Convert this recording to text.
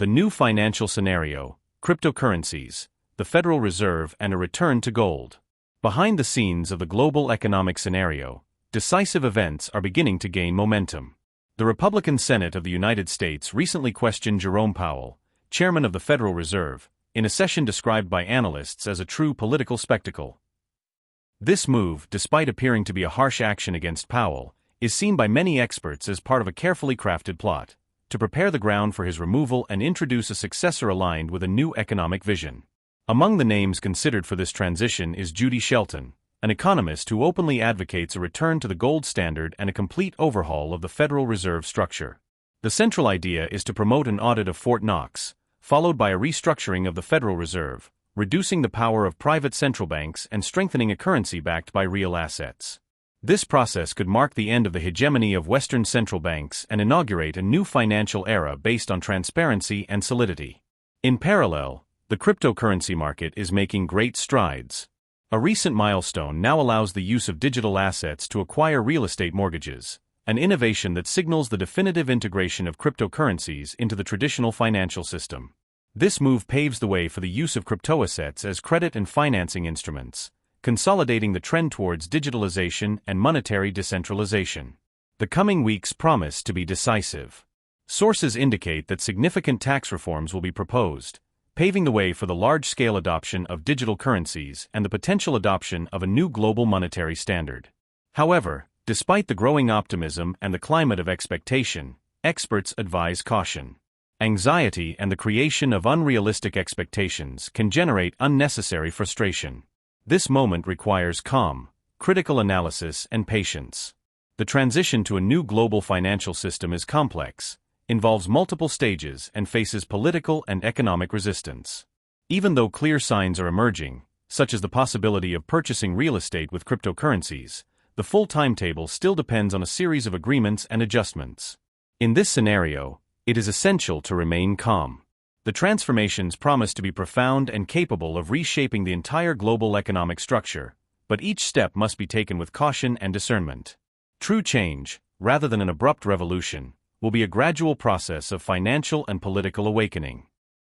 The new financial scenario, cryptocurrencies, the Federal Reserve and a return to gold. Behind the scenes of the global economic scenario, decisive events are beginning to gain momentum. The Republican Senate of the United States recently questioned Jerome Powell, chairman of the Federal Reserve, in a session described by analysts as a true political spectacle. This move, despite appearing to be a harsh action against Powell, is seen by many experts as part of a carefully crafted plot to prepare the ground for his removal and introduce a successor aligned with a new economic vision. Among the names considered for this transition is Judy Shelton, an economist who openly advocates a return to the gold standard and a complete overhaul of the Federal Reserve structure. The central idea is to promote an audit of Fort Knox, followed by a restructuring of the Federal Reserve, reducing the power of private central banks and strengthening a currency backed by real assets. This process could mark the end of the hegemony of Western central banks and inaugurate a new financial era based on transparency and solidity. In parallel, the cryptocurrency market is making great strides. A recent milestone now allows the use of digital assets to acquire real estate mortgages, an innovation that signals the definitive integration of cryptocurrencies into the traditional financial system. This move paves the way for the use of cryptoassets as credit and financing instruments, consolidating the trend towards digitalization and monetary decentralization. The coming weeks promise to be decisive. Sources indicate that significant tax reforms will be proposed, paving the way for the large-scale adoption of digital currencies and the potential adoption of a new global monetary standard. However, despite the growing optimism and the climate of expectation, experts advise caution. Anxiety and the creation of unrealistic expectations can generate unnecessary frustration. This moment requires calm, critical analysis and patience. The transition to a new global financial system is complex, involves multiple stages and faces political and economic resistance. Even though clear signs are emerging, such as the possibility of purchasing real estate with cryptocurrencies, the full timetable still depends on a series of agreements and adjustments. In this scenario, it is essential to remain calm. The transformations promise to be profound and capable of reshaping the entire global economic structure, but each step must be taken with caution and discernment. True change, rather than an abrupt revolution, will be a gradual process of financial and political awakening.